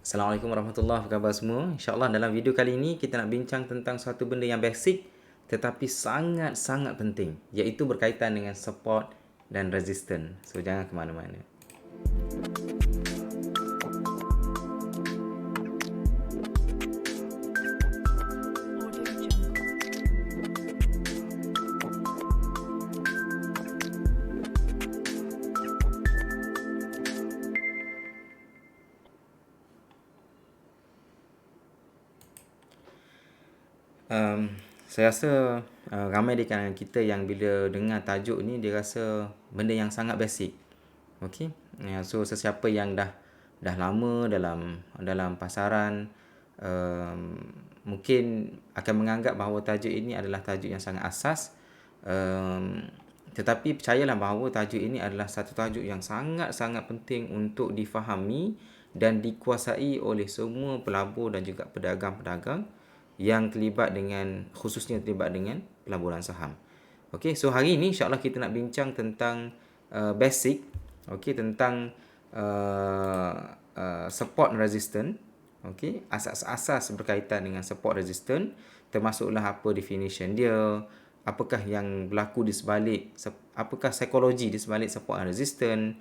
Assalamualaikum warahmatullahi wabarakatuh semua. InsyaAllah dalam video kali ini kita nak bincang tentang suatu benda yang basic tetapi sangat-sangat penting, iaitu berkaitan dengan support dan resistance. So jangan ke mana-mana. Saya rasa ramai di kalangan kita yang bila dengar tajuk ni dia rasa benda yang sangat basic. Okey. So sesiapa yang dah lama dalam pasaran mungkin akan menganggap bahawa tajuk ini adalah tajuk yang sangat asas. Tetapi percayalah bahawa tajuk ini adalah satu tajuk yang sangat-sangat penting untuk difahami dan dikuasai oleh semua pelabur dan juga pedagang-pedagang yang khususnya terlibat dengan pelaburan saham. Okey, so hari ini insya-Allah kita nak bincang tentang basic, tentang support and resistance. Okey, asas-asas berkaitan dengan support resistance, termasuklah apa definition dia, apakah yang berlaku di sebalik, apakah psikologi di sebalik support and resistance.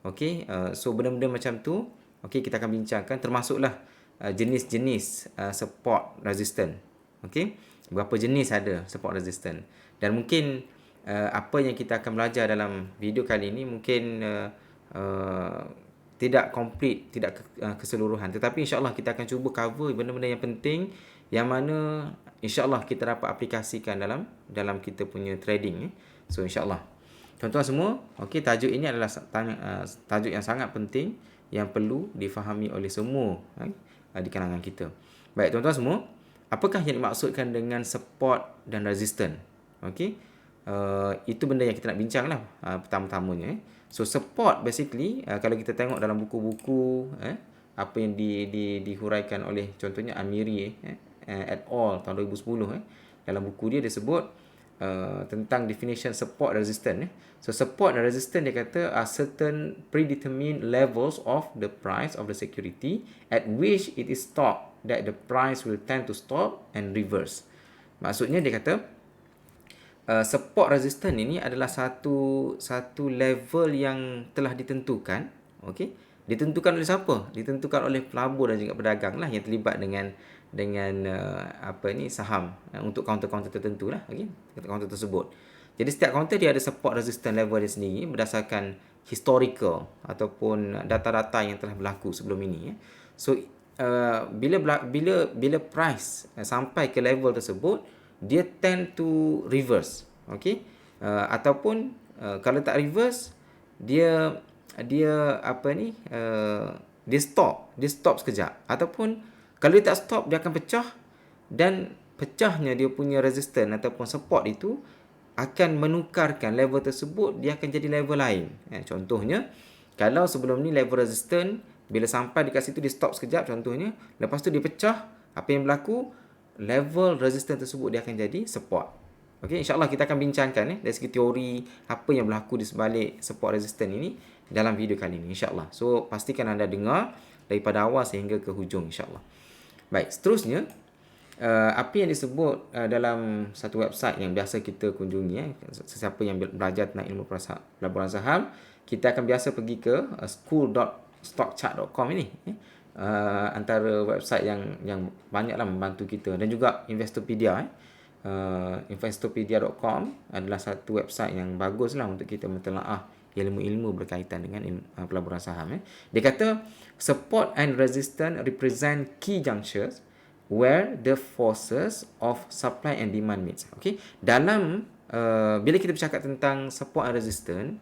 Okey, so benda-benda macam tu kita akan bincangkan, termasuklah jenis-jenis support resistance. Okey, berapa jenis ada support resistance, dan mungkin apa yang kita akan belajar dalam video kali ini mungkin tidak complete, tidak keseluruhan, tetapi insya-Allah kita akan cuba cover benda-benda yang penting yang mana insya-Allah kita dapat aplikasikan dalam kita punya trading. So insya-Allah tuan-tuan semua, tajuk ini adalah tajuk yang sangat penting yang perlu difahami oleh semua di kalangan kita. Baik tuan-tuan semua, apakah yang dimaksudkan dengan support dan resistance? Itu benda yang kita nak bincang lah pertama-tamanya. So support basically, kalau kita tengok dalam buku-buku apa yang dihuraikan oleh contohnya Amiri et al. Tahun 2010, dalam buku dia sebut tentang definition support resistance. So support dan resistance dia kata are certain predetermined levels of the price of the security at which it is thought that the price will tend to stop and reverse. Maksudnya dia kata support resistance ini adalah satu level yang telah ditentukan. Ditentukan oleh siapa? Ditentukan oleh pelabur dan juga pedagang lah yang terlibat dengan saham untuk kaunter-kaunter tertentu lah, kaunter tersebut. Jadi setiap kaunter dia ada support resistance level dia sendiri berdasarkan historical ataupun data-data yang telah berlaku sebelum ini. So bila price sampai ke level tersebut, dia tend to reverse. Ataupun kalau tak reverse, dia stop sekejap, ataupun kalau dia tak stop, dia akan pecah, dan pecahnya dia punya resistance ataupun support itu akan menukarkan level tersebut, dia akan jadi level lain. Contohnya, kalau sebelum ni level resistance, bila sampai dekat situ dia stop sekejap contohnya, lepas tu dia pecah, apa yang berlaku? Level resistance tersebut dia akan jadi support. InsyaAllah kita akan bincangkan dari segi teori apa yang berlaku di sebalik support resistance ini dalam video kali ini insyaAllah. So pastikan anda dengar daripada awal sehingga ke hujung insyaAllah. Baik, seterusnya apa yang disebut dalam satu website yang biasa kita kunjungi, sesiapa yang belajar tentang ilmu pelaburan saham, kita akan biasa pergi ke school.stockchart.com ini. Antara website yang banyaklah membantu kita, dan juga Investopedia. Investopedia.com adalah satu website yang baguslah untuk kita mentelaah ilmu-ilmu berkaitan dengan pelaburan saham. Dia kata support and resistance represent key junctures where the forces of supply and demand meets. Dalam bila kita bercakap tentang support and resistance,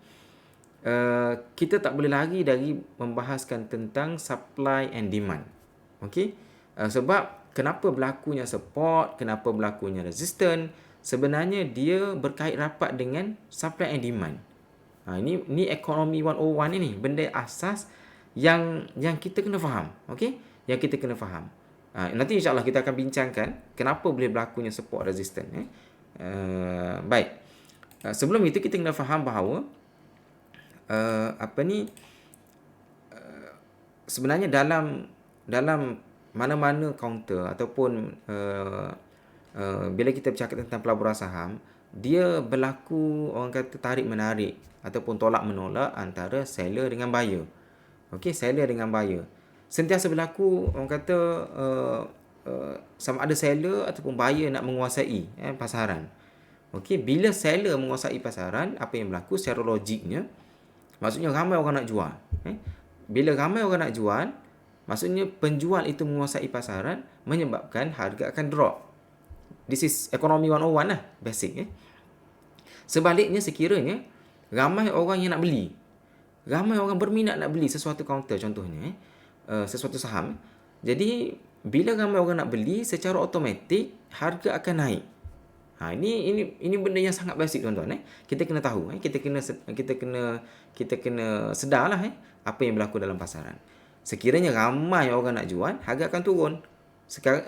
kita tak boleh lari dari membahaskan tentang supply and demand. Sebab kenapa berlakunya support, kenapa berlakunya resistance, sebenarnya dia berkait rapat dengan supply and demand. Ini ekonomi 101 ini, benda asas yang kita kena faham. Yang kita kena faham. Nanti insyaAllah kita akan bincangkan kenapa boleh berlakunya support resistance. Baik. Sebelum itu kita kena faham bahawa sebenarnya dalam dalam mana-mana kaunter ataupun bila kita bercakap tentang pelaburan saham, dia berlaku orang kata tarik menarik ataupun tolak menolak antara seller dengan buyer. Okey, seller dengan buyer. Sentiasa berlaku orang kata sama ada seller ataupun buyer nak menguasai pasaran. Okey, bila seller menguasai pasaran, apa yang berlaku secara logiknya, maksudnya ramai orang nak jual. Bila ramai orang nak jual, maksudnya penjual itu menguasai pasaran menyebabkan harga akan drop. This is economy 101 lah, basic. Sebaliknya sekiranya ramai orang yang nak beli, ramai orang berminat nak beli sesuatu kaunter contohnya, sesuatu saham. Jadi bila ramai orang nak beli, secara automatik harga akan naik. Ini benda yang sangat basic tuan-tuan. Kita kena tahu, kita kena sedarlah apa yang berlaku dalam pasaran. Sekiranya ramai orang nak jual, harga akan turun.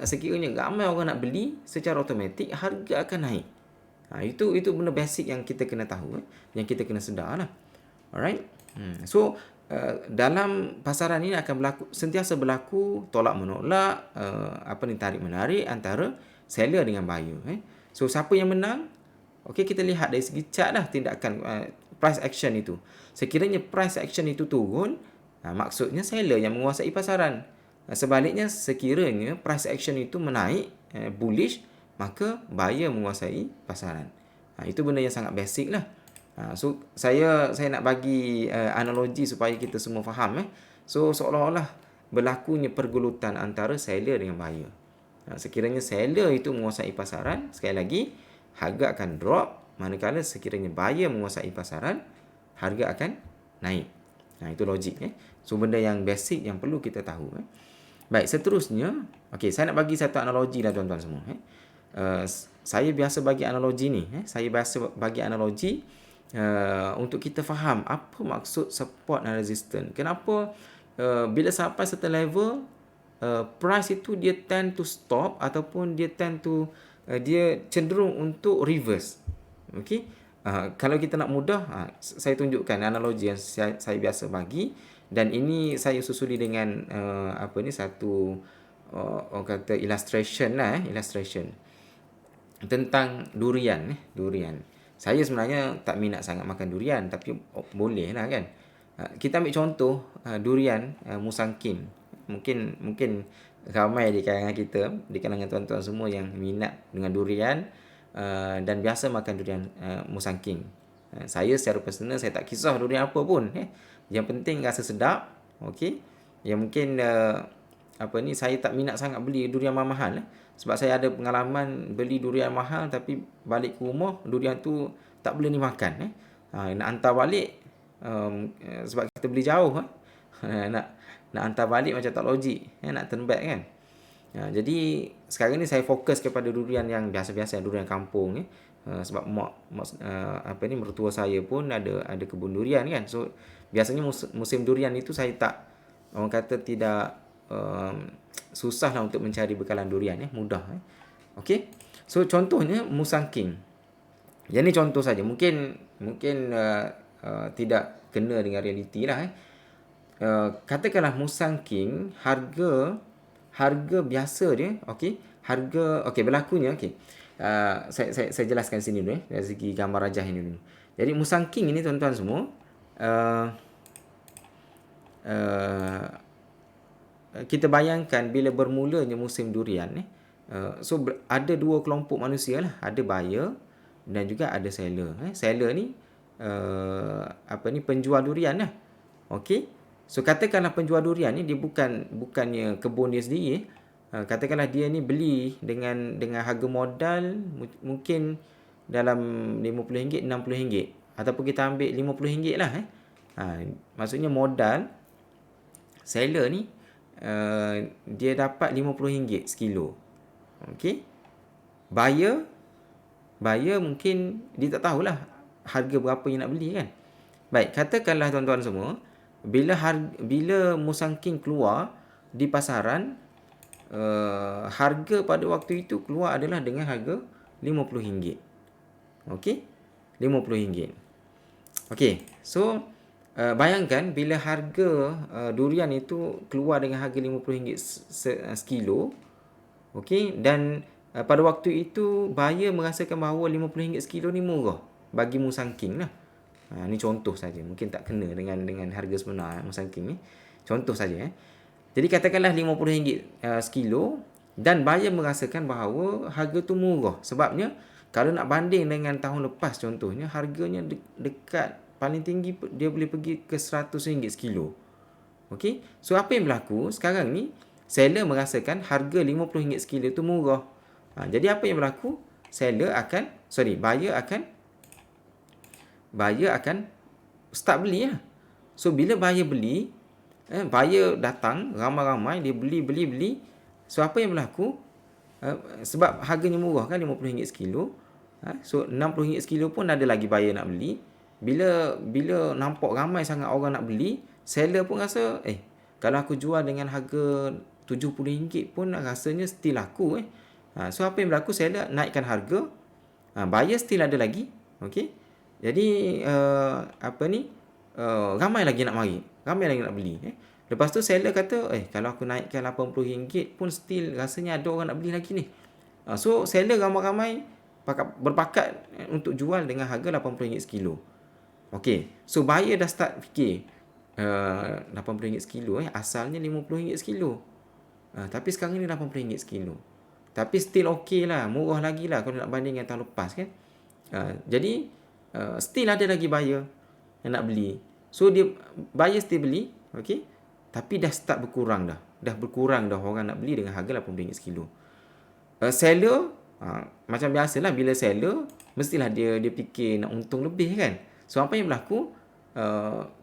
Sekiranya ramai orang nak beli, secara automatik harga akan naik. Itu benda basic yang kita kena tahu, yang kita kena sedarlah. Alright. So dalam pasaran ini akan sentiasa berlaku tolak menolak, tarik menarik antara seller dengan buyer. So siapa yang menang? Okey, kita lihat dari segi chart lah tindakan price action itu. Sekiranya price action itu turun, maksudnya seller yang menguasai pasaran. Sebaliknya sekiranya price action itu menaik, bullish, maka buyer menguasai pasaran. Itu benda yang sangat basic lah. So saya nak bagi analogi supaya kita semua faham. So seolah-olah berlakunya pergelutan antara seller dengan buyer. Sekiranya seller itu menguasai pasaran, sekali lagi harga akan drop, manakala sekiranya buyer menguasai pasaran, harga akan naik. Itu logik. So benda yang basic yang perlu kita tahu. Baik, seterusnya, saya nak bagi satu analogi lah tuan-tuan semua. Saya biasa bagi analogi ni. Saya biasa bagi analogi untuk kita faham apa maksud support dan resistance. Kenapa bila sampai certain level, price itu dia tend to stop ataupun dia cenderung untuk reverse. Okey. Kalau kita nak mudah, saya tunjukkan analogi yang saya biasa bagi, dan ini saya susuli dengan satu orang kata illustration lah, illustration tentang durian. Saya sebenarnya tak minat sangat makan durian, tapi boleh lah kan. Kita ambil contoh durian Musang King. Mungkin ramai di kalangan kita, di kalangan tuan-tuan semua yang minat dengan durian dan biasa makan durian Musang King. Saya secara personal, saya tak kisah durian apa pun. Yang penting rasa sedap. Okey. Yang mungkin saya tak minat sangat beli durian mahal. Sebab saya ada pengalaman beli durian mahal tapi balik ke rumah durian tu tak boleh dimakan. Nak hantar balik sebab kita beli jauh. Nak hantar balik macam tak logik. Nak turn back kan. Jadi sekarang ni saya fokus kepada durian yang biasa-biasa, durian kampung. Sebab mertua saya pun ada kebun durian kan. So biasanya musim durian itu saya tak, orang kata tidak susah lah untuk mencari bekalan durian. Mudah. Okey. So contohnya Musang King. Yang ni contoh saja. Mungkin tidak kena dengan realiti lah. Katakanlah Musang King, harga biasa dia, okey. Berlakunya, okey. Saya jelaskan sini dulu dari segi gambar rajah ini dulu. Jadi Musang King ini tuan-tuan semua, kita bayangkan bila bermulanya musim durian, so ada dua kelompok manusia lah, ada buyer dan juga ada seller. Seller ni penjual durian lah. Okey. So katakanlah penjual durian ni dia bukannya kebun dia sendiri. Katakanlah dia ni beli dengan harga modal mungkin dalam RM50, RM60, ataupun kita ambil RM50 lah. Maksudnya modal seller ni dia dapat RM50 sekilo. Okey. Buyer mungkin dia tak tahulah harga berapa yang nak beli kan. Baik, katakanlah tuan-tuan semua, bila Musang King keluar di pasaran, harga pada waktu itu keluar adalah dengan harga RM50. Okey? RM50. Okey. So bayangkan bila harga durian itu keluar dengan harga RM50 sekilo, okey, dan pada waktu itu buyer merasakan bahawa RM50 sekilo ni murah bagi Musangking lah. Ni contoh saja, mungkin tak kena dengan harga sebenar Musangking ni. Contoh saja. Jadi katakanlah RM50 sekilo dan buyer merasakan bahawa harga tu murah. Sebabnya kalau nak banding dengan tahun lepas contohnya, harganya dekat paling tinggi dia boleh pergi ke RM100 sekilo. Okey. So apa yang berlaku sekarang ni, seller merasakan harga RM50 sekilo tu murah. Jadi apa yang berlaku? Buyer akan start beli lah. So bila buyer beli, buyer datang ramai-ramai, dia beli. So apa yang berlaku? Sebab harganya murah kan, RM50 sekilo. So RM60 sekilo pun ada lagi buyer nak beli. Bila nampak ramai sangat orang nak beli, seller pun rasa kalau aku jual dengan harga RM70 pun rasanya still laku. So apa yang berlaku? Seller naikkan harga, buyer still ada lagi. Okey. Jadi ramai lagi nak mari, ramai lagi nak beli. Lepas tu seller kata, kalau aku naikkan RM80 pun still rasanya ada orang nak beli lagi ni. So seller ramai-ramai berpakat untuk jual dengan harga RM80 sekilo. Okey, so buyer dah start fikir, RM80 sekilo, asalnya RM50 sekilo. Tapi sekarang ni RM80 sekilo. Tapi still okey lah, murah lagi lah kalau nak banding dengan tahun lepas kan. Jadi still ada lagi buyer yang nak beli. So buyer still beli, okey. Tapi dah start berkurang dah. Dah berkurang dah orang nak beli dengan harga RM80 sekilo. Seller macam biasalah, bila seller mestilah dia fikir nak untung lebih kan. So apa yang berlaku?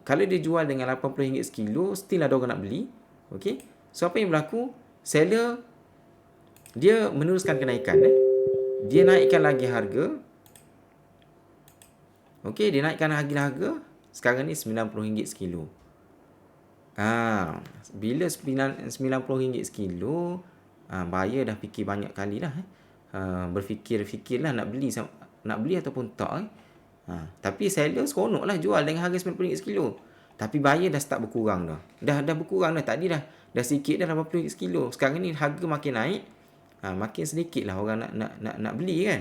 Kalau dia jual dengan RM80 sekilo, still ada orang nak beli. Okey. So apa yang berlaku? Seller dia meneruskan kenaikan. Dia naikkan lagi harga. Okey, dia naikkan harga. Sekarang ni RM90 sekilo. Bila RM90 sekilo, buyer dah fikir banyak kali dah. Berfikir-fikirlah nak beli ataupun tak. Tapi seller seronok lah jual dengan harga RM90 sekilo. Tapi buyer dah start berkurang dah. Dah berkurang dah. Tadi dah sikit dah RM80 sekilo. Sekarang ni harga makin naik. Makin sedikit lah orang nak beli kan.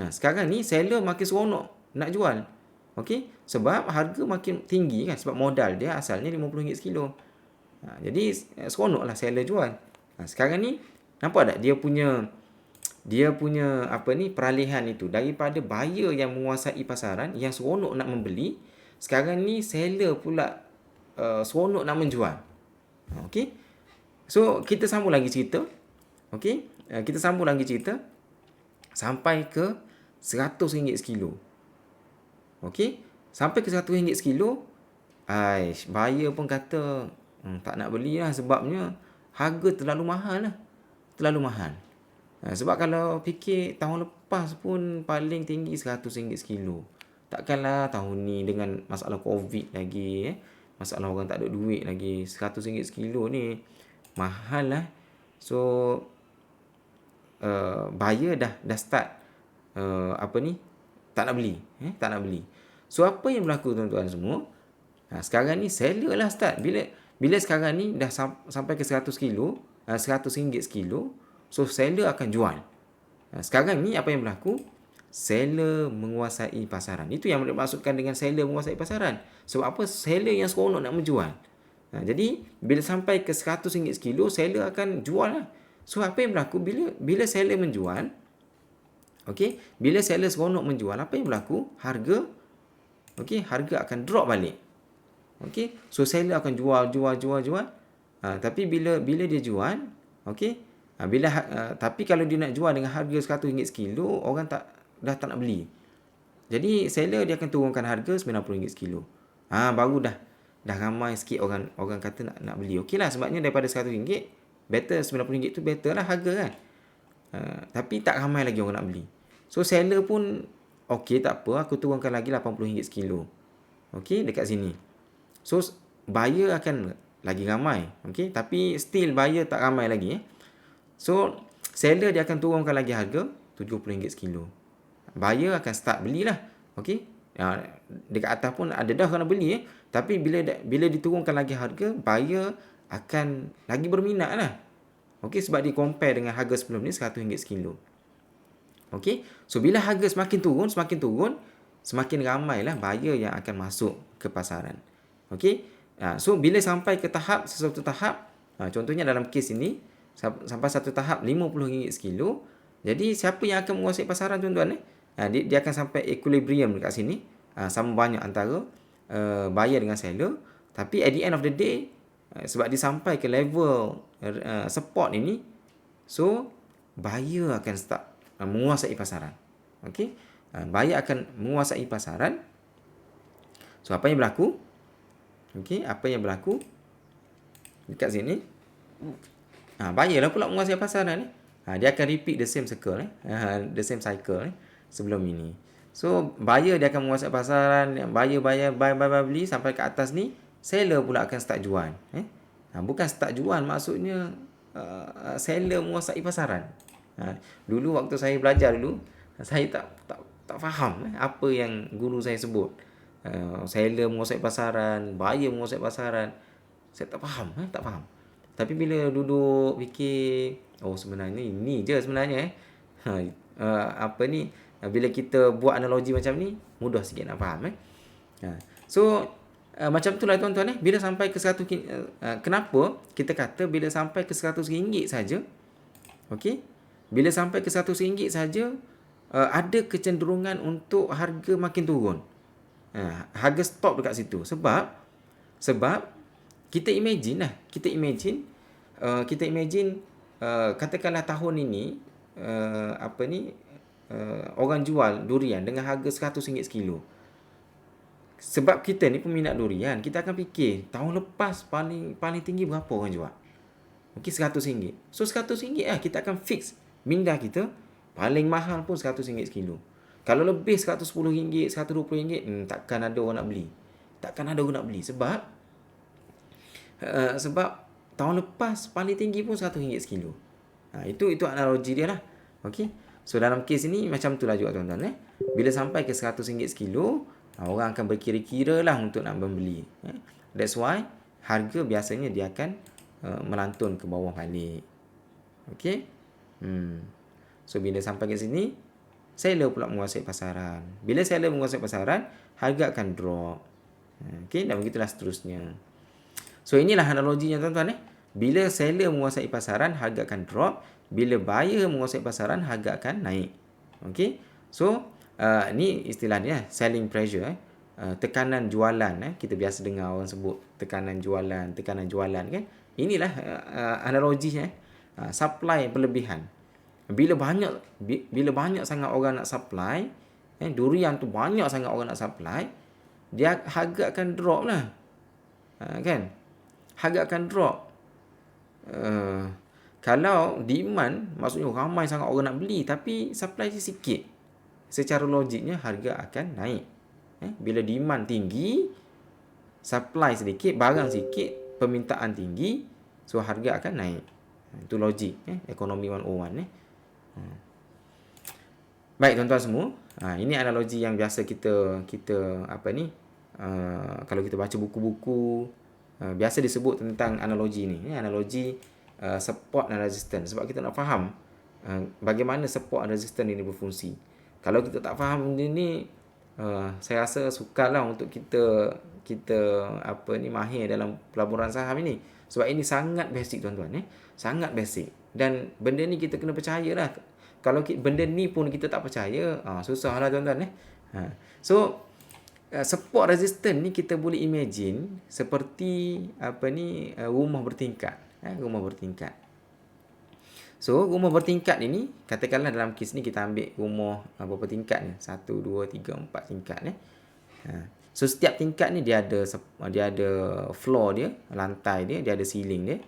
Sekarang ni seller makin seronok nak jual. Okey, sebab harga makin tinggi kan, sebab modal dia asalnya RM50 sekilo. Jadi seronoklah seller jual. Sekarang ni nampak tak dia punya peralihan itu daripada buyer yang menguasai pasaran yang seronok nak membeli, sekarang ni seller pula seronok nak menjual. Okey. So kita sambung lagi cerita. Okey, kita sambung lagi cerita sampai ke RM100 sekilo. Okey, sampai ke RM100 sekilo, buyer pun kata tak nak beli lah, sebabnya harga terlalu mahal lah. Terlalu mahal. Sebab kalau fikir tahun lepas pun paling tinggi RM100 sekilo. Takkanlah tahun ni dengan masalah COVID lagi, masalah orang tak ada duit lagi, RM100 sekilo ni mahal lah. So buyer dah start tak nak beli. Tak nak beli. So apa yang berlaku tuan-tuan semua? Sekarang ni seller lah start. Bila sekarang ni dah sampai ke RM100 sekilo, so seller akan jual. Sekarang ni apa yang berlaku? Seller menguasai pasaran. Itu yang dimaksudkan dengan seller menguasai pasaran. Sebab apa? Seller yang seronok nak menjual. Jadi bila sampai ke RM100 sekilo, seller akan jual lah. So apa yang berlaku? Bila seller menjual, okey, bila seller seronok menjual, apa yang berlaku? Harga akan drop balik. Okey, so seller akan jual. Tapi bila dia jual, okey, tapi kalau dia nak jual dengan harga RM100 sekilo, orang dah tak nak beli. Jadi seller dia akan turunkan harga RM90 sekilo. Baru dah ramai sikit orang kata nak beli. Okeylah, sebabnya daripada RM100, better RM90 tu better lah harga kan. Tapi tak ramai lagi orang nak beli. So seller pun okey, tak apa, aku turunkan lagi RM80 sekilo. Okey, dekat sini. So buyer akan lagi ramai. Okey, tapi still buyer tak ramai lagi. So seller dia akan turunkan lagi harga RM70 sekilo. Buyer akan start belilah. Okey. Dekat atas pun ada dah orang nak beli. Tapi bila diturunkan lagi harga, buyer akan lagi berminat lah. Okey, sebab dia compare dengan harga sebelum ni RM100 sekilo. Okey, so bila harga semakin turun, semakin ramailah buyer yang akan masuk ke pasaran. Okey, so bila sampai ke sesuatu tahap, contohnya dalam kes ini, sampai satu tahap RM50 sekilo, jadi siapa yang akan menguasai pasaran tuan-tuan? Dia akan sampai equilibrium dekat sini, sama banyak antara buyer dengan seller. Tapi at the end of the day, sebab dia sampai ke level support ini, so buyer akan start menguasai pasaran. Okey, buyer akan menguasai pasaran. So apa yang berlaku? Okey, apa yang berlaku dekat sini? Buyer lah pula menguasai pasaran ni. Dia akan repeat the same circle, the same cycle sebelum ini. So buyer dia akan menguasai pasaran, buy beli sampai ke atas ni, seller pula akan start jual. Bukan start jual, maksudnya seller menguasai pasaran. Dulu waktu saya belajar dulu, saya tak faham apa yang guru saya sebut. Seller menguasai pasaran, buyer menguasai pasaran. Saya tak faham. Tapi bila duduk fikir, sebenarnya ini je sebenarnya. Bila kita buat analogi macam ni, mudah sikit nak faham. So macam itulah tuan-tuan. Bila sampai ke kenapa kita kata bila sampai ke RM100 saja, okey, bila sampai ke RM100 saja, ada kecenderungan untuk harga makin turun. Harga stop dekat situ. Sebab kita imagine katakanlah tahun ini orang jual durian dengan harga RM100 sekilo. Sebab kita ni peminat durian, kita akan fikir tahun lepas paling tinggi berapa orang jual. Okey, RM100. So RM100 kita akan fix minda kita, paling mahal pun RM100 sekilo. Kalau lebih RM110, RM120, takkan ada orang nak beli. Sebab tahun lepas paling tinggi pun RM100 sekilo. Itu analogi dia lah. Okey. So dalam kes ini macam itulah juga tuan-tuan. Bila sampai ke RM100 sekilo, orang akan berkira-kira lah untuk nak membeli. That's why harga biasanya dia akan melantun ke bawah balik. Okey. So bila sampai ke sini, seller pula menguasai pasaran. Bila seller menguasai pasaran, harga akan drop. Okey, dan begitulah seterusnya. So inilah analoginya tuan-tuan. Bila seller menguasai pasaran, harga akan drop. Bila buyer menguasai pasaran, harga akan naik. Okey. So ni istilahnya selling pressure, tekanan jualan. Kita biasa dengar orang sebut tekanan jualan kan. Inilah analoginya. Supply berlebihan. Bila banyak sangat orang nak supply, durian tu banyak sangat orang nak supply, dia harga akan drop lah. Kan? Harga akan drop. Kalau demand, maksudnya ramai sangat orang nak beli tapi supply dia sikit, secara logiknya harga akan naik. Bila demand tinggi, supply sedikit, barang sikit, permintaan tinggi, so harga akan naik. Itu logik ekonomi 101. Baik tuan-tuan semua, ini analogi yang biasa kita kalau kita baca buku-buku, biasa disebut tentang analogi ni, analogi support dan resistance. Sebab kita nak faham bagaimana support dan resistance ini berfungsi. Kalau kita tak faham ini, saya rasa sukarlah untuk kita mahir dalam pelaburan saham ini. Sebab ini sangat basic tuan-tuan, sangat basic. Dan benda ni kita kena percayalah. Kalau benda ni pun kita tak percaya, susahlah tuan-tuan. So support resistance ni kita boleh imagine seperti rumah bertingkat. Rumah bertingkat. So rumah bertingkat ini, katakanlah dalam kes ni kita ambil rumah berapa tingkat ni? 1, 2, 3, 4 tingkat ni. So setiap tingkat ni dia ada floor dia, lantai dia ada ceiling dia.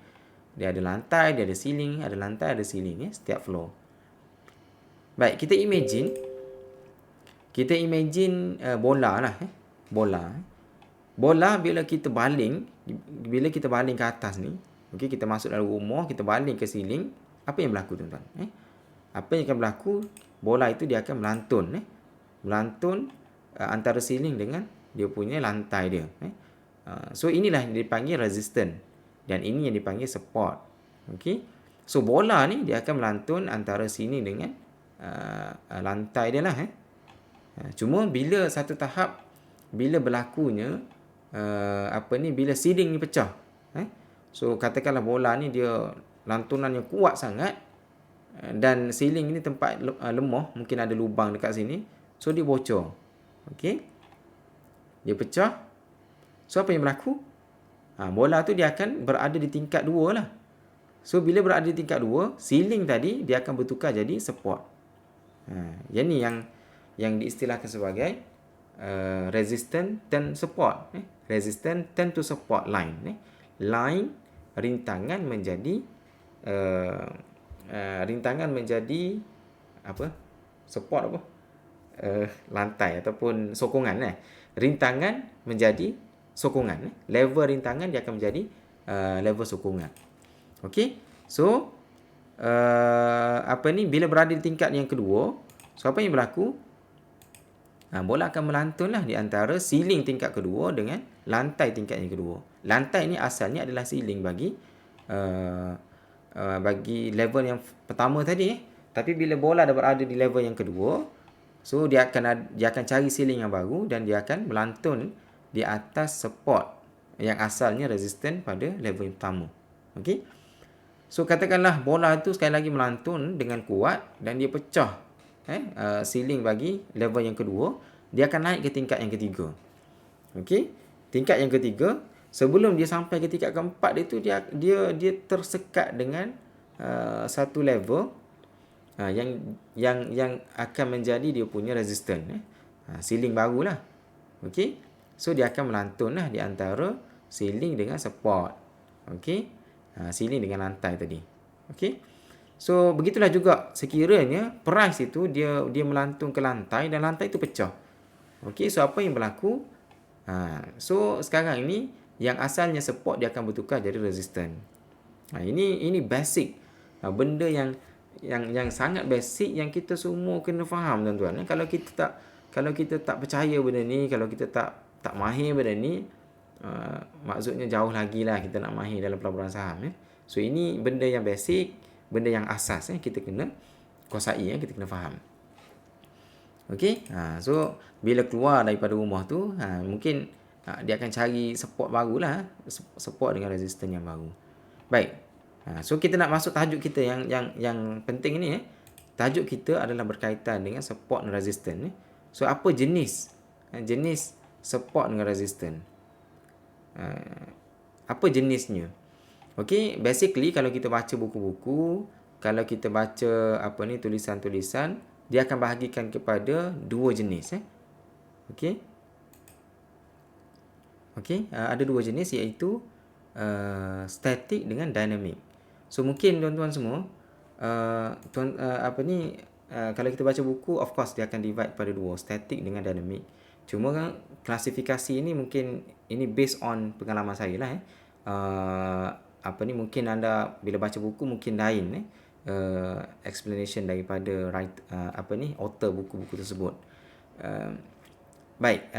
Dia ada lantai, dia ada ceiling, ada lantai, ada ceiling setiap floor. Baik, kita imagine bola lah. Bola bila kita baling ke atas ni, okey, kita masuk dalam rumah, kita baling ke ceiling, apa yang berlaku tuan-tuan? Apa yang akan berlaku? Bola itu dia akan melantun antara ceiling dengan dia punya lantai dia. So inilah yang dipanggil resistance dan ini yang dipanggil support. Okey. So bola ni dia akan melantun antara sini dengan lantai dia lah. Cuma bila satu tahap, bila berlakunya bila ceiling ni pecah. So katakanlah bola ni dia lantunannya kuat sangat dan ceiling ni tempat lemah, mungkin ada lubang dekat sini. So dia bocor. Okey. Dia pecah. So apa yang berlaku? Bola tu dia akan berada di tingkat 2 lah. So bila berada di tingkat 2, ceiling tadi dia akan bertukar jadi support. Yang ni yang diistilahkan sebagai resistance turn support. Resistance turn to support line. Line rintangan menjadi apa? Support apa? Lantai ataupun sokongan. Rintangan menjadi sokongan. Level rintangan dia akan menjadi level sokongan. Okey. So bila berada di tingkat yang kedua, so apa yang berlaku? Bola akan melantunlah di antara ceiling tingkat kedua dengan lantai tingkat yang kedua. Lantai ni asalnya adalah ceiling bagi level yang pertama tadi. Tapi bila bola dah berada di level yang kedua, so dia akan cari ceiling yang baru dan dia akan melantun di atas support yang asalnya resistant pada level yang pertama. Okey. So katakanlah bola tu sekali lagi melantun dengan kuat dan dia pecah ceiling bagi level yang kedua, dia akan naik ke tingkat yang ketiga. Okey. Tingkat yang ketiga, sebelum dia sampai ke tingkat keempat dia tersekat dengan satu level yang akan menjadi dia punya resistance. Ceiling barulah. Okey. So dia akan melantunlah di antara ceiling dengan support. Okey. Ceiling dengan lantai tadi. Okey. So begitulah juga sekiranya price itu dia melantun ke lantai dan lantai itu pecah. Okey, so apa yang berlaku? So sekarang ini yang asalnya support dia akan bertukar jadi resistance. Ini basic. Benda yang sangat basic yang kita semua kena faham, tuan-tuan. Kalau kita tak percaya benda ni, kalau kita tak mahir benda ni, maksudnya jauh lagi lah kita nak mahir dalam pelaburan saham. So ini benda yang basic, benda yang asas kita kena kuasai, kita kena faham. Okey. So bila keluar daripada rumah tu, mungkin dia akan cari support barulah, support dengan resistance yang baru. Baik. So kita nak masuk tajuk kita yang penting ni. Tajuk kita adalah berkaitan dengan support dan resistance. So apa jenis support dengan resistance? Apa jenisnya? Okey, basically kalau kita baca buku-buku, kalau kita baca tulisan-tulisan, dia akan bahagikan kepada dua jenis. Okey. Ada dua jenis iaitu static dengan dynamic. So mungkin tuan-tuan semua kalau kita baca buku, of course dia akan divide pada dua, static dengan dynamic. Cuma klasifikasi ini mungkin ini based on pengalaman saya lah. Mungkin anda bila baca buku mungkin lain explanation daripada author buku-buku tersebut. Baik,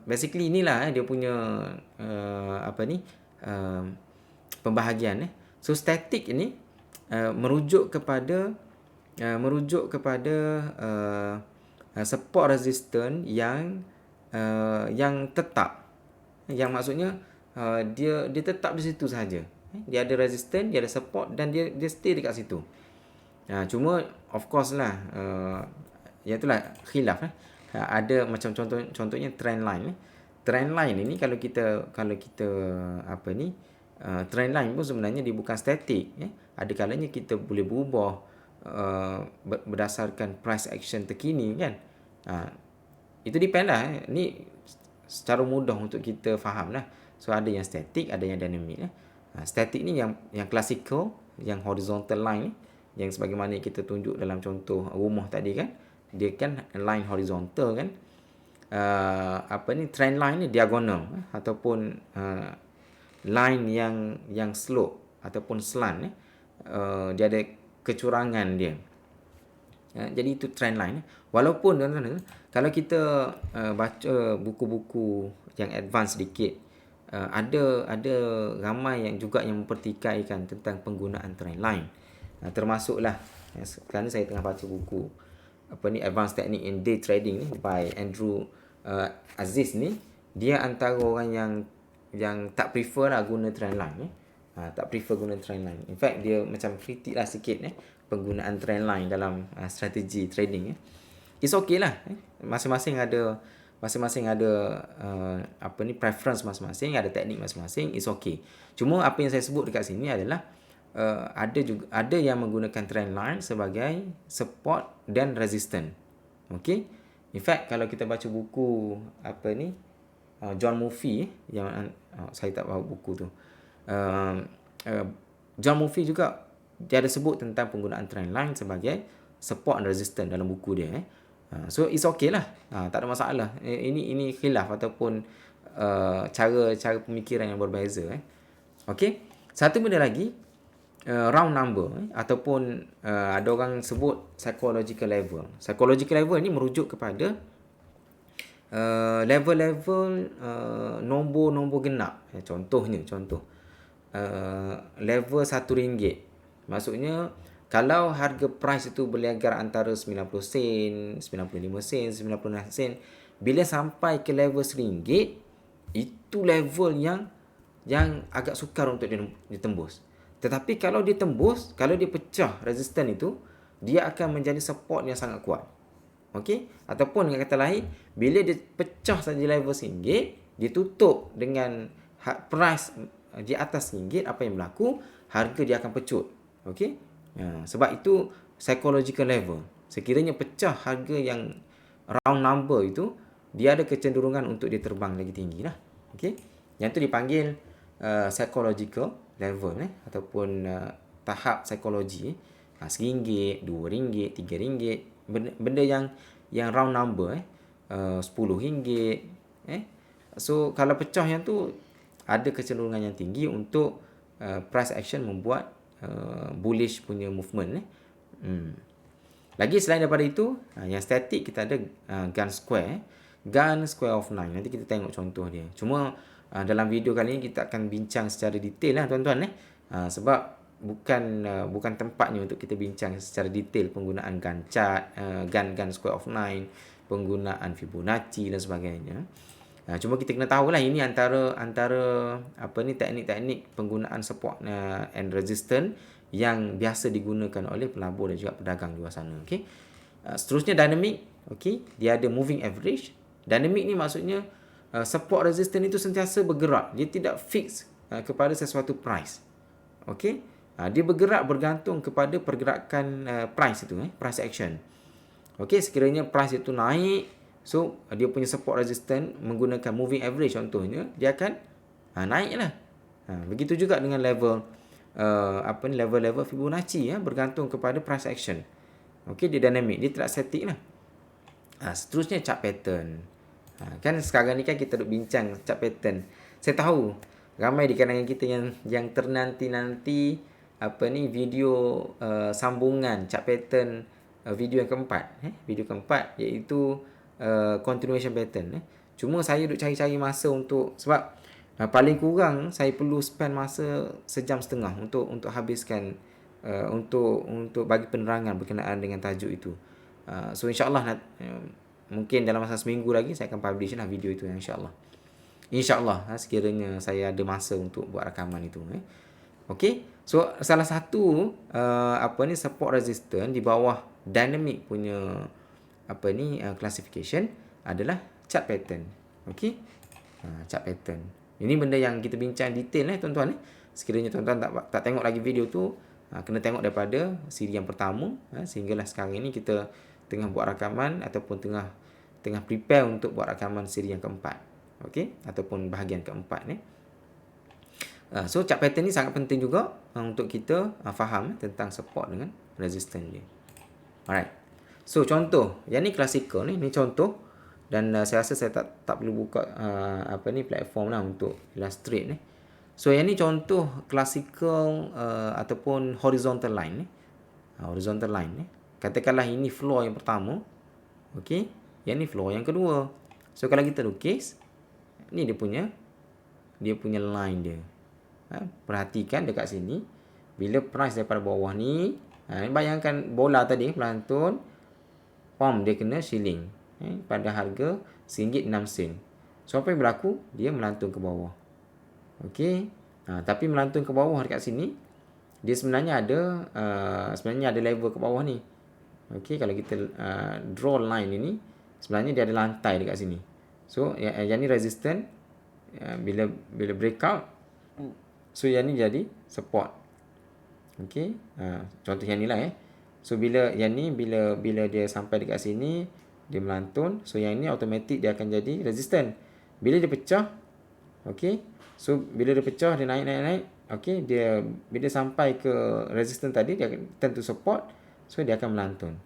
basically inilah dia punya pembahagian. So static ini merujuk kepada support resistance yang tetap, yang maksudnya dia tetap di situ saja. Dia ada resistance, dia ada support dan dia stay dekat situ. Cuma of course lah, itulah khilaf. Ada macam contohnya trend line. Trend line ini kalau kita trend line pun sebenarnya dia bukan static. Ada kalanya kita boleh berubah berdasarkan price action terkini kan. Itu depend lah. Ni secara mudah untuk kita faham lah. So ada yang static, ada yang dynamic. Static ni yang classical, yang horizontal line, yang sebagaimana kita tunjuk dalam contoh rumah tadi kan, dia kan line horizontal kan. Trend line ni diagonal ataupun line yang slope ataupun slant. Dia ada kecurangan dia. Jadi itu trend line. Walaupun kalau kita baca buku-buku yang advance sedikit, ada ramai yang juga yang mempertikaikan tentang penggunaan trendline. Termasuklah sekarang ni saya tengah baca buku Advanced Technique in Day Trading ni by Andrew Aziz ni. Dia antara orang yang tak prefer lah guna trendline tak prefer guna trendline. In fact dia macam kritik lah sikit penggunaan trendline dalam strategi trading. It's okay lah. Masing-masing ada preference masing-masing, ada teknik masing-masing. It's okay. Cuma apa yang saya sebut dekat sini adalah ada yang menggunakan trendline sebagai support dan resistance. Okay. In fact kalau kita baca buku John Murphy yang saya tak bawa buku tu. John Murphy juga dia ada sebut tentang penggunaan trendline sebagai support dan resistance dalam buku dia. So it's okay lah. Tak ada masalah. Ini khilaf ataupun cara pemikiran yang berbeza. Okay. Satu benda lagi, round number ataupun ada orang sebut psychological level. Psychological level ni merujuk kepada level-level nombor-nombor genap. Contoh level RM1. Maksudnya kalau harga price itu berniaga antara 90 sen, 95 sen, 96 sen, bila sampai ke level RM1, itu level yang agak sukar untuk ditembus. Tetapi kalau dia tembus, kalau dia pecah resistance itu, dia akan menjadi support yang sangat kuat. Okey? Ataupun dengan kata lain, bila dia pecah saja level RM1, dia tutup dengan price di atas RM1, apa yang berlaku? Harga dia akan pecut. Okey? Sebab itu psychological level. Sekiranya pecah harga yang round number itu, dia ada kecenderungan untuk dia terbang lagi tinggi lah. Okey? Yang tu dipanggil psychological level ataupun tahap psikologi. RM1, RM2, RM3, benda yang round number RM10. So kalau pecah yang tu ada kecenderungan yang tinggi untuk price action membuat bullish punya movement. Lagi selain daripada itu, yang static kita ada Gann square of 9. Nanti kita tengok contoh dia. Cuma dalam video kali ini kita akan bincang secara detail lah tuan-tuan. Sebab bukan tempatnya untuk kita bincang secara detail penggunaan Gann chart, Gann square of 9, penggunaan Fibonacci dan sebagainya. Cuma kita kena tahu lah ini antara teknik-teknik penggunaan support and resistance yang biasa digunakan oleh pelabur dan juga pedagang di luar sana. Okay. Seterusnya dynamic. Okay. Dia ada moving average. Dynamic ni maksudnya support resistance itu sentiasa bergerak. Dia tidak fix kepada sesuatu price. Okay. Dia bergerak bergantung kepada pergerakan price itu, price action. Okay, sekiranya price itu naik, so dia punya support resistance menggunakan moving average contohnya, dia akan naik lah. Begitu juga dengan level level Fibonacci bergantung kepada price action. Okay, dia dynamic, dia tidak static lah. Seterusnya chart pattern. Kan sekarang ni kan kita duk bincang chart pattern. Saya tahu ramai di kalangan kita yang ternanti-nanti video sambungan chart pattern video yang keempat. Video keempat iaitu continuation pattern. Cuma saya duk cari-cari masa sebab paling kurang saya perlu spend masa 1.5 jam untuk habiskan untuk bagi penerangan berkenaan dengan tajuk itu. So insyaAllah mungkin dalam masa seminggu lagi saya akan publish lah video itu insyaAllah. InsyaAllah sekiranya saya ada masa untuk buat rakaman itu. Okay. So salah satu support resistance di bawah dynamic punya classification adalah chart pattern. Okay. Chart pattern. Ini benda yang kita bincang detail tuan-tuan. Sekiranya tuan-tuan tak tengok lagi video tu, kena tengok daripada siri yang pertama sehinggalah sekarang ini kita tengah buat rakaman ataupun tengah prepare untuk buat rakaman siri yang keempat. Okey, ataupun bahagian keempat ni. So chart pattern ni sangat penting juga untuk kita faham tentang support dengan resistance dia. Alright. So contoh, yang ni classical ni contoh dan saya rasa saya tak perlu buka platform lah untuk illustrate ni. So yang ni contoh classical ataupun horizontal line ni. Horizontal line ni. Katakanlah ini floor yang pertama. Okey, yang ni floor yang kedua. So kalau kita lukis, ni dia punya dia punya line dia. Perhatikan dekat sini, bila price daripada bawah ni, bayangkan bola tadi melantun, dia kena shilling pada harga RM1.06. So apa yang berlaku? Dia melantun ke bawah. Okey. Tapi melantun ke bawah dekat sini, dia sebenarnya ada level ke bawah ni. Okey, kalau kita draw line ini, sebenarnya dia ada lantai dekat sini. So yang ni resistance, bila breakout, so yang ni jadi support. Okey, contoh yang ni lah So bila yang ni bila dia sampai dekat sini, dia melantun, so yang ni automatic dia akan jadi resistance. Bila dia pecah, okey, so bila dia pecah, dia naik, okey, dia bila sampai ke resistance tadi, dia akan turn to support, so dia akan melantun.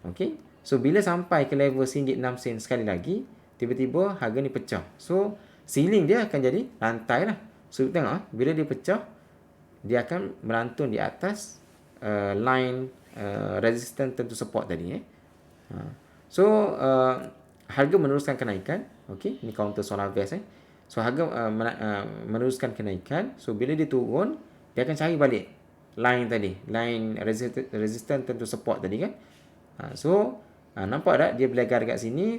Okey, so bila sampai ke level RM1.06 sekali lagi, tiba-tiba harga ni pecah. So ceiling dia akan jadi lantai lah. So tengok, bila dia pecah, dia akan melantun di atas line resistance turn to support tadi. So harga meneruskan kenaikan. Okey, ni counter solar vest. So harga meneruskan kenaikan. So bila dia turun, dia akan cari balik line tadi, line resistance turn to support tadi kan. So nampak tak dia berlegar dekat sini,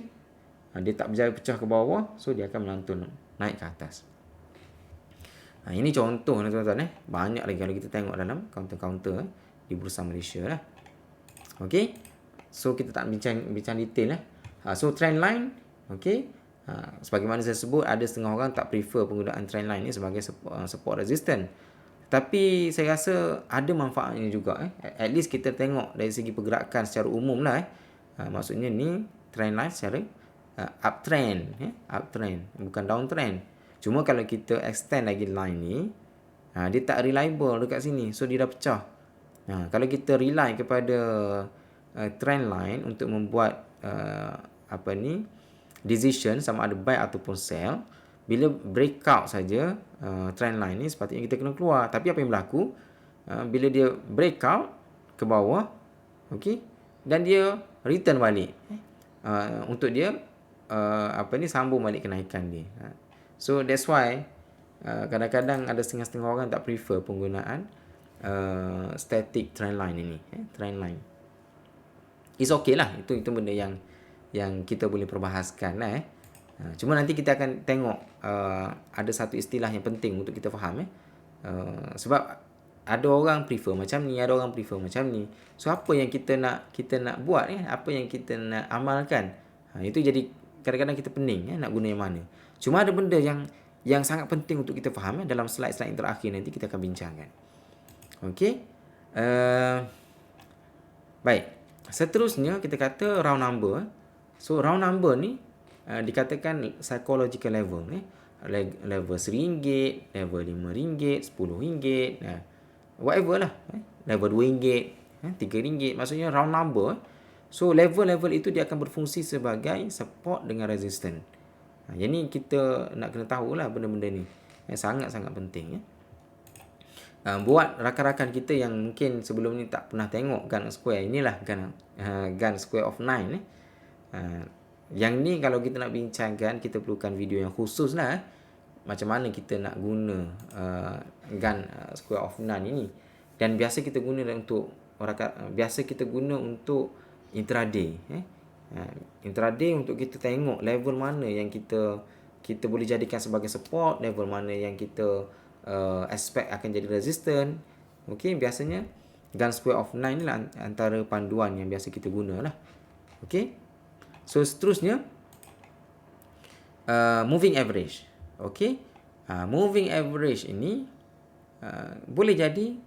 dia tak berjaya pecah ke bawah, so dia akan melantun naik ke atas. Ini contoh tuan-tuan. Banyak lagi kalau kita tengok dalam counter-counter di Bursa Malaysia lah. Okey, so kita tak bincang detail So trend line, okey, sebagaimana saya sebut, ada setengah orang tak prefer penggunaan trend line ni sebagai support resistance. Tapi saya rasa ada manfaatnya juga. At least kita tengok dari segi pergerakan secara umum lah. Maksudnya ni trend line secara uptrend, uptrend, bukan downtrend. Cuma kalau kita extend lagi line ni, dia tak reliable dekat sini, so dia dah pecah. Kalau kita rely kepada trend line untuk membuat decision sama ada buy ataupun sell, bila breakout saja trend line ni sepatutnya kita kena keluar. Tapi apa yang berlaku bila dia breakout ke bawah, okey, dan dia return balik untuk dia sambung balik kenaikan dia. So that's why kadang-kadang ada setengah-setengah orang tak prefer penggunaan static trend line ini. Trend line it's okay lah, itu benda yang kita boleh perbahaskan lah. Cuma nanti kita akan tengok ada satu istilah yang penting untuk kita faham. Sebab ada orang prefer macam ni, ada orang prefer macam ni. So apa yang kita nak buat, apa yang kita nak amalkan, itu jadi kadang-kadang kita pening nak guna yang mana. Cuma ada benda yang sangat penting untuk kita faham. Dalam slide-slide yang terakhir nanti kita akan bincangkan. Okey. Baik. Seterusnya kita kata round number. So round number ni dikatakan psychological level. Level RM1, level RM5, RM10, whatever lah. Level RM2, RM3. Maksudnya round number. So level-level itu dia akan berfungsi sebagai support dengan resistance. Yang ni kita nak kena tahulah benda-benda ni. Sangat-sangat penting. Buat rakan-rakan kita yang mungkin sebelum ni tak pernah tengok Gann Square, inilah Gann Square of 9. Yang ni kalau kita nak bincangkan, kita perlukan video yang khusus lah. Macam mana kita nak guna Gann Square of 9 ini. Dan biasa kita guna untuk intraday. Intraday untuk kita tengok level mana yang kita boleh jadikan sebagai support, level mana yang kita expect akan jadi resistant. Okey, biasanya Gann Square of 9 ni lah antara panduan yang biasa kita guna lah. Okey, so seterusnya moving average. Okey, moving average ini boleh jadi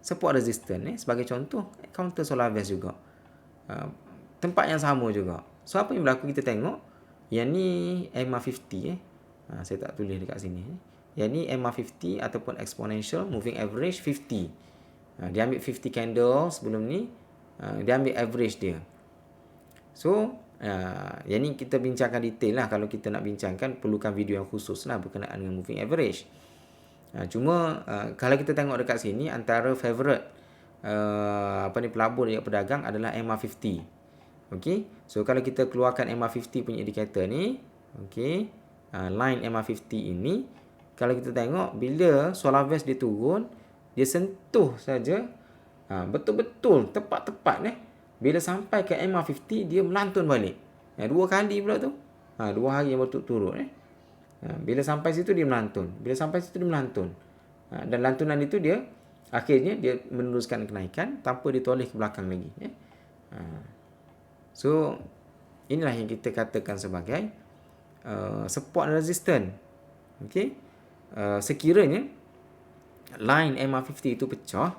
support resistant. Sebagai contoh, counter solar vest juga, tempat yang sama juga. So apa yang berlaku, kita tengok yang ni MA50. Saya tak tulis dekat sini. Yang ni MA50 ataupun exponential moving average 50. Dia ambil 50 candle sebelum ni, dia ambil average dia. So yang ni kita bincangkan detail lah. Kalau kita nak bincangkan, perlukan video yang khusus lah berkenaan dengan moving average. Cuma kalau kita tengok dekat sini, antara favorite pelabur yang pedagang adalah MA50. Okey, so kalau kita keluarkan MA50 punya indikator ni, okey, line MA50 ini, kalau kita tengok bila solar vest dia turun, dia sentuh saja betul-betul tepat-tepat bila sampai ke MR50 dia melantun balik. 2 kali pula tu. 2 hari yang berturut-turut bila sampai situ dia melantun. Bila sampai situ dia melantun. Dan lantunan itu dia akhirnya dia meneruskan kenaikan tanpa ditoleh ke belakang lagi. So inilah yang kita katakan sebagai support and resistance. Okey. Sekiranya line MR50 itu pecah,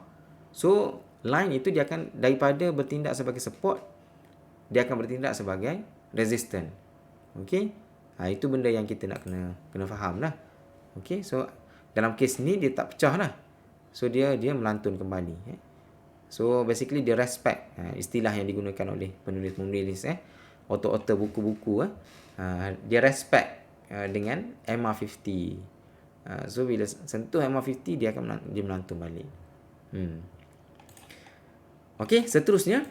so line itu dia akan daripada bertindak sebagai support, dia akan bertindak sebagai resistance. Okey. Itu benda yang kita nak kena faham lah. Okey. So dalam kes ni dia tak pecah lah. So dia melantun kembali. So basically dia respect istilah yang digunakan oleh penulis-penulis author buku-buku dia respect dengan MR50. So bila sentuh MR50 dia melantun balik. Okey, seterusnya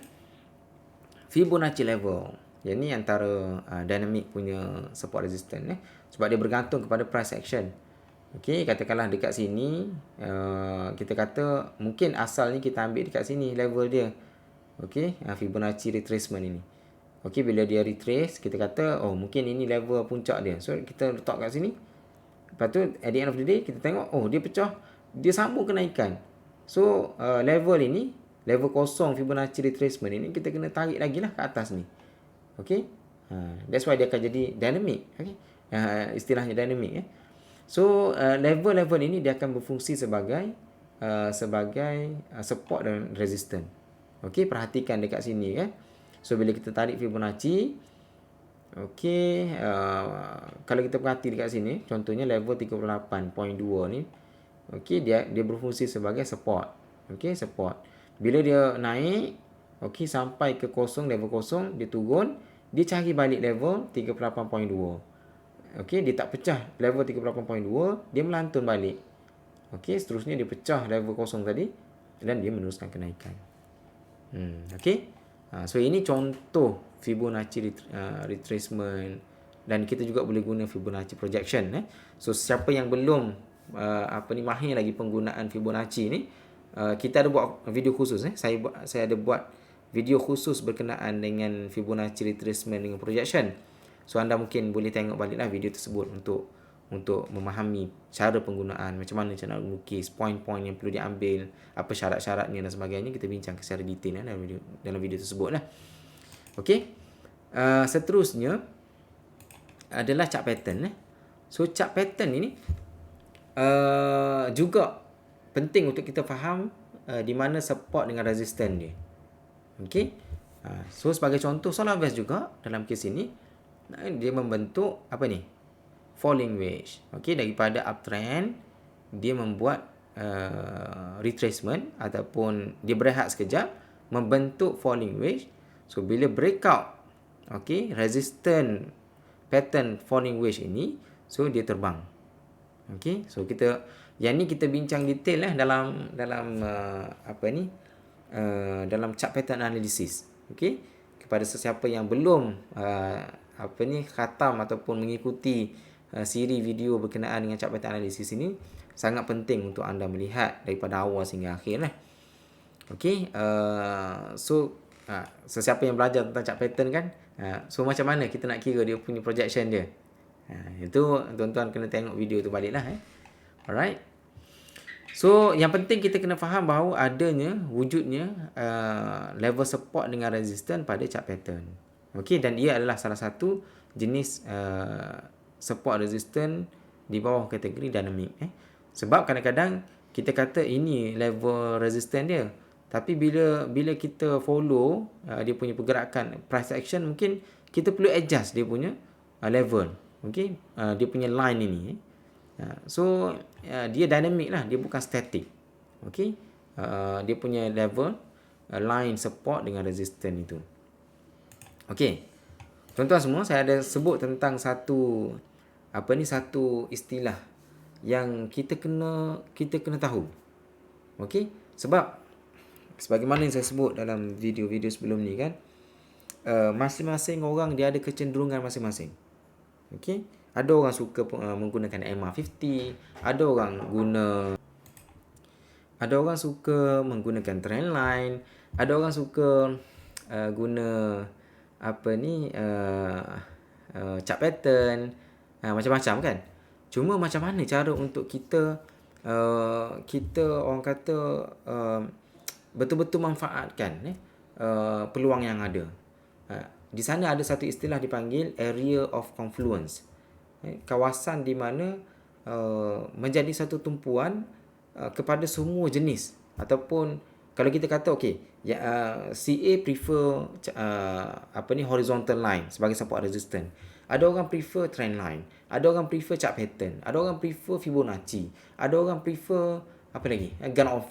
Fibonacci level. Yang ni antara dynamic punya support resistance sebab dia bergantung kepada price action. Okey, katakanlah dekat sini kita kata mungkin asalnya kita ambil dekat sini level dia. Okey, Fibonacci retracement ini. Okey, bila dia retrace kita kata mungkin ini level puncak dia. So kita letak kat sini. Lepas tu at the end of the day kita tengok dia pecah, dia sambung kenaikan. So level ini, level kosong Fibonacci retracement ini kita kena tarik lagi lah ke atas ni. Okay. That's why dia akan jadi dynamic. Okay. Istilahnya dynamic. So level-level ini dia akan berfungsi sebagai support dan resistance. Okay. Perhatikan dekat sini. So bila kita tarik Fibonacci, okay, kalau kita perhati dekat sini, contohnya level 38.2 ni, okay, dia berfungsi sebagai support. Okay, support. Bila dia naik, okay, sampai ke kosong, level kosong, dia turun, dia cari balik level 38.2. Okay, dia tak pecah level 38.2, dia melantun balik. Okay, seterusnya dia pecah level kosong tadi dan dia meneruskan kenaikan. Okay. So ini contoh Fibonacci retracement dan kita juga boleh guna Fibonacci projection. So siapa yang belum mahir lagi penggunaan Fibonacci ni, kita ada buat video khusus. Saya ada buat video khusus berkenaan dengan Fibonacci retracement dengan projection. So anda mungkin boleh tengok baliklah video tersebut untuk memahami cara penggunaan, macam mana cara nak melukis, poin-poin yang perlu diambil, apa syarat-syaratnya dan sebagainya. Kita bincang secara detail dalam video tersebut lah. Okey. Seterusnya adalah chart pattern. So chart pattern ini juga penting untuk kita faham di mana support dengan resistance dia. Okey. So sebagai contoh solar vest juga dalam kes ini dia membentuk apa ni? Falling wedge. Okey, daripada uptrend dia membuat retracement ataupun dia berehat sekejap membentuk falling wedge. So bila breakout, okey, resistance pattern falling wedge ini, so dia terbang. Okey, so yang ni kita bincang detail dalam dalam chart pattern analysis. Okey, kepada sesiapa yang belum khatam ataupun mengikuti siri video berkenaan dengan chart pattern analysis ini, sangat penting untuk anda melihat daripada awal sehingga akhir Okey, so sesiapa yang belajar tentang chart pattern kan, so macam mana kita nak kira dia punya projection dia, itu tuan-tuan kena tengok video tu baliklah. Alright. So yang penting kita kena faham bahawa wujudnya level support dengan resistance pada chart pattern. Okey, dan ia adalah salah satu jenis support resistance di bawah kategori dynamic. Sebab kadang-kadang kita kata ini level resistance dia, tapi bila kita follow dia punya pergerakan price action, mungkin kita perlu adjust dia punya level. Okey, dia punya line ini. So dia dynamic lah, dia bukan static. Okey, dia punya level line support dengan resistance itu. Okey, tuan-tuan semua, saya ada sebut tentang satu istilah yang kita kena tahu. Okey, sebab sebagaimana yang saya sebut dalam video-video sebelum ni kan, masing-masing orang dia ada kecenderungan masing-masing. Okey, Ada orang suka menggunakan MA50, ada orang suka menggunakan trendline, ada orang suka guna apa ni chart pattern, macam-macam kan. Cuma macam mana cara untuk kita orang kata betul-betul manfaatkan peluang yang ada. Di sana ada satu istilah dipanggil area of confluence. Kawasan di mana menjadi satu tumpuan kepada semua jenis, ataupun kalau kita kata okey, CA prefer horizontal line sebagai support resistance. Ada orang prefer trend line, ada orang prefer chart pattern, ada orang prefer Fibonacci, ada orang prefer apa lagi? Gun of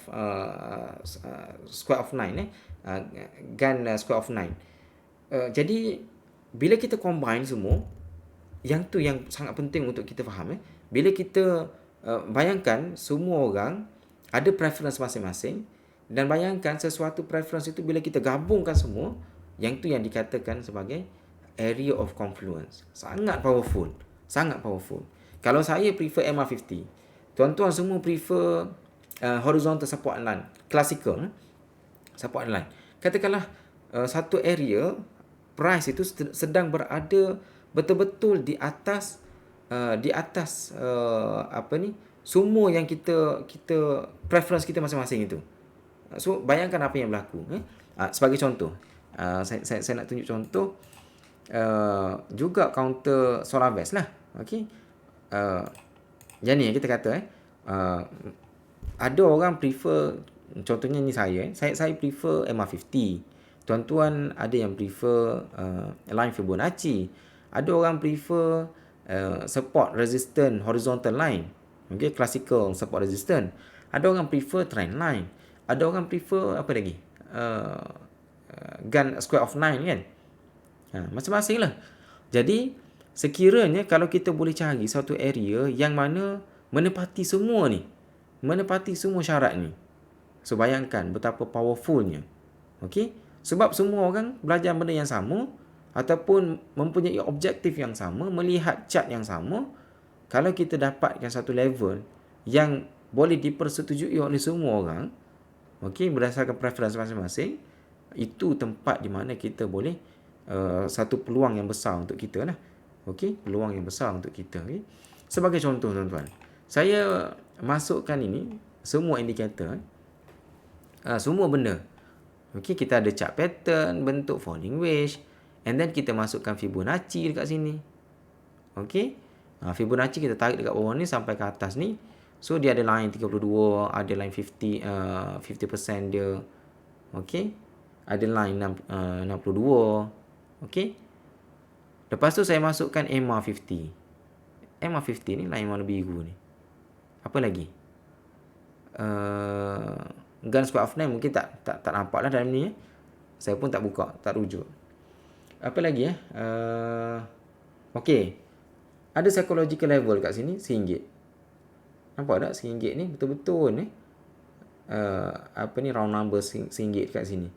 square of 9 gun square of 9. Jadi bila kita combine semua, yang tu yang sangat penting untuk kita faham. Bila kita bayangkan semua orang ada preference masing-masing, dan bayangkan sesuatu preference itu bila kita gabungkan semua, yang tu yang dikatakan sebagai area of confluence. Sangat powerful, sangat powerful. Kalau saya prefer MA50, tuan-tuan semua prefer horizontal support line, classical support line. Katakanlah satu area price itu sedang berada betul-betul di atas semua yang kita preference kita masing-masing itu. So bayangkan apa yang berlaku. Sebagai contoh, saya nak tunjuk contoh juga counter Solaves lah. Okey. Jadi kita kata ada orang prefer, contohnya ni saya prefer MA50. Tuan-tuan ada yang prefer line Fibonacci. Ada orang prefer support resistance horizontal line. Okay, classical support resistance. Ada orang prefer trend line. Ada orang prefer apa lagi? Gun square of 9 kan? Masing-masing lah. Jadi sekiranya kalau kita boleh cari satu area yang mana menepati semua ni, menepati semua syarat ni, so bayangkan betapa powerfulnya. Okey, sebab semua orang belajar benda yang sama ataupun mempunyai objektif yang sama, melihat chart yang sama. Kalau kita dapatkan satu level yang boleh dipersetujui oleh semua orang, okey, berdasarkan preference masing-masing, itu tempat di mana kita boleh satu peluang yang besar untuk kita lah. Okey, peluang yang besar untuk kita. Okay? Sebagai contoh tuan-tuan, saya masukkan ini semua indikator, semua benda. Okey, kita ada chart pattern bentuk falling wedge, and then kita masukkan Fibonacci dekat sini. Okey, Fibonacci kita tarik dekat bawah ni sampai ke atas ni. So dia ada line 32, ada line 50% dia. Okey, ada line 62. Okey, lepas tu saya masukkan MA50. MA50 ni line warna biru ni. Apa lagi? Gun square of 9 mungkin tak nampak lah dalam ni. Saya pun tak buka, tak rujuk. Apa lagi okey, ada psychological level kat sini RM1. Nampak tak RM1 ni betul-betul ni round number RM1 kat sini.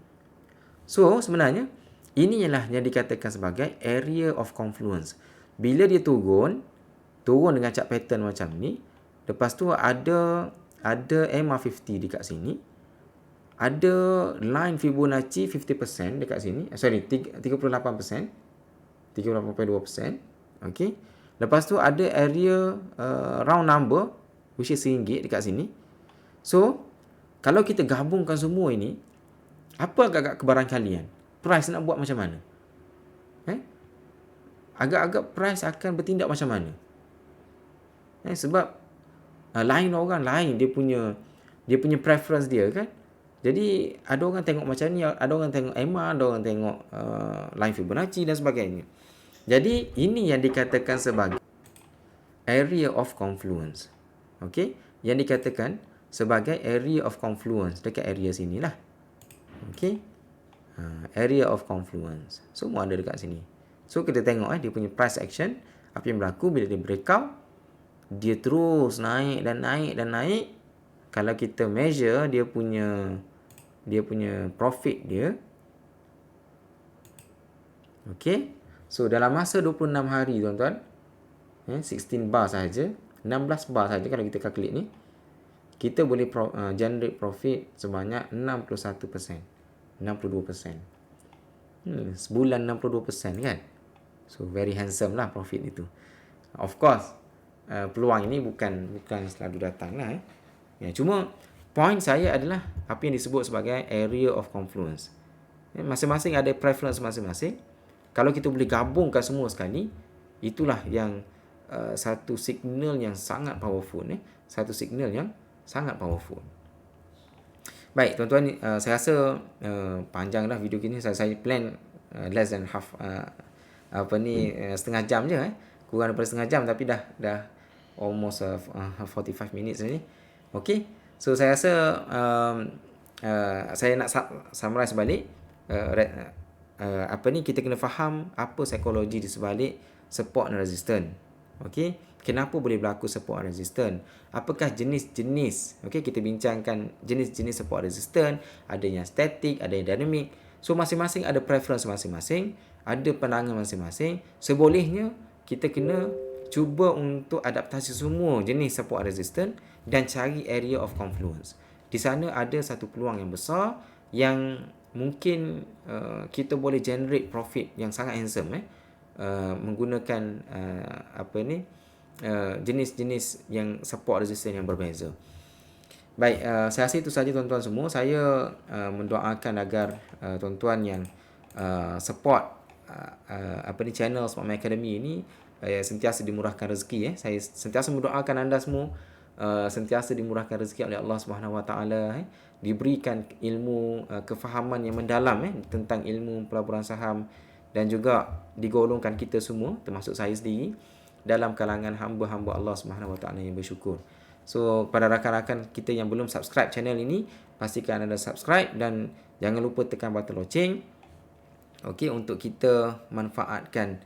So sebenarnya ini ialah yang dikatakan sebagai area of confluence. Bila dia turun dengan chart pattern macam ni, lepas tu ada MA50 dekat sini, ada line Fibonacci 50% dekat sini, 38%, 38.2%. Okey, lepas tu ada area round number which is RM1 dekat sini. So kalau kita gabungkan semua ini, apa agak-agak kebarangkalian? Price nak buat macam mana? Agak-agak price akan bertindak macam mana? Sebab lain orang lain dia punya preference dia kan. Jadi ada orang tengok macam ni, ada orang tengok EMA, ada orang tengok line Fibonacci dan sebagainya. Jadi ini yang dikatakan sebagai area of confluence. Okey, yang dikatakan sebagai area of confluence dekat area sinilah. Okey, area of confluence semua ada dekat sini. So kita tengok dia punya price action, apa yang berlaku bila dia breakout, dia terus naik dan naik dan naik. Kalau kita measure dia punya profit dia, okey, so dalam masa 26 hari tuan-tuan, 16 bar saja, 16 bar saja kalau kita calculate ni, kita boleh generate profit sebanyak 61%, 62%. Sebulan 62% kan. So very handsome lah profit itu. Of course, peluang ini bukan selalu datang lah. Ya, cuma point saya adalah apa yang disebut sebagai area of confluence. Masing-masing ada preference masing-masing. Kalau kita boleh gabungkan semua sekali, itulah yang satu signal yang sangat powerful. Satu signal yang sangat powerful. Baik, tuan-tuan, saya rasa panjang dah video ini. Saya plan less than half setengah jam je, kurang daripada setengah jam, tapi dah almost 45 minutes ni. Okay, so saya rasa saya nak summarize balik. Kita kena faham apa psikologi di sebalik support dan resistance. Okay, kenapa boleh berlaku support and resistance? Apakah jenis-jenis? Okay, kita bincangkan jenis-jenis support resistance. Ada yang static, ada yang dynamic. So masing-masing ada preference masing-masing, ada pandangan masing-masing. Sebolehnya kita kena cuba untuk adaptasi semua jenis support resistance dan cari area of confluence. Di sana ada satu peluang yang besar yang mungkin kita boleh generate profit yang sangat handsome menggunakan jenis-jenis yang support resistance yang berbeza. Baik, saya rasa itu saja tuan-tuan semua. Saya mendoakan agar tuan-tuan yang support channel Smart Academy ini sentiasa dimurahkan rezeki. Saya sentiasa mendoakan anda semua sentiasa dimurahkan rezeki oleh Allah Subhanahu Wa Taala, diberikan ilmu kefahaman yang mendalam tentang ilmu pelaburan saham, dan juga digolongkan kita semua termasuk saya sendiri dalam kalangan hamba-hamba Allah Subhanahu Wa Taala yang bersyukur. So pada rakan-rakan kita yang belum subscribe channel ini, pastikan anda subscribe dan jangan lupa tekan button loceng. Okey, untuk kita manfaatkan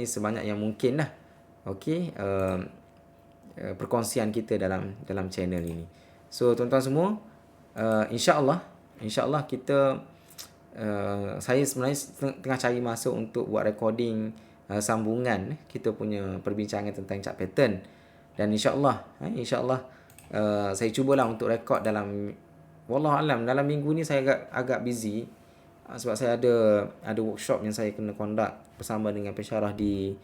sebanyak yang mungkin lah. Okey, perkongsian kita dalam channel ini. So tuan-tuan semua, insya-Allah kita saya sebenarnya tengah cari masa untuk buat recording sambungan kita punya perbincangan tentang chart pattern, dan insya-Allah saya cubalah untuk rekod dalam wallahualam dalam minggu ni. Saya agak busy sebab saya ada workshop yang saya kena conduct bersama dengan pensyarah di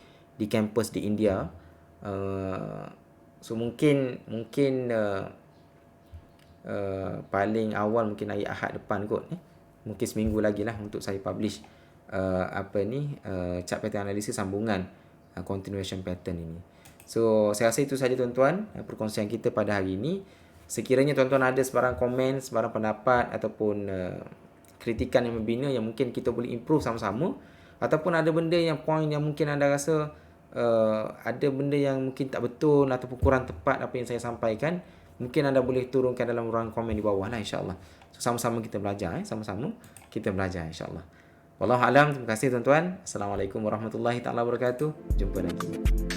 kampus di India. So mungkin paling awal mungkin hari Ahad depan kot. Mungkin seminggu lagi lah untuk saya publish chart pattern analisis sambungan continuation pattern ini. So saya rasa itu saja tuan-tuan perkongsian kita pada hari ini. Sekiranya tuan-tuan ada sebarang komen, sebarang pendapat ataupun kritikan yang membina yang mungkin kita boleh improve sama-sama, ataupun ada benda yang point yang mungkin anda rasa ada benda yang mungkin tak betul ataupun kurang tepat apa yang saya sampaikan, mungkin anda boleh turunkan dalam ruangan komen di bawah lah, insya-Allah. So, sama-sama kita belajar, sama-sama kita belajar, insya-Allah. Wallahu alam. Terima kasih tuan-tuan. Assalamualaikum warahmatullahi taala wabarakatuh. Jumpa lagi.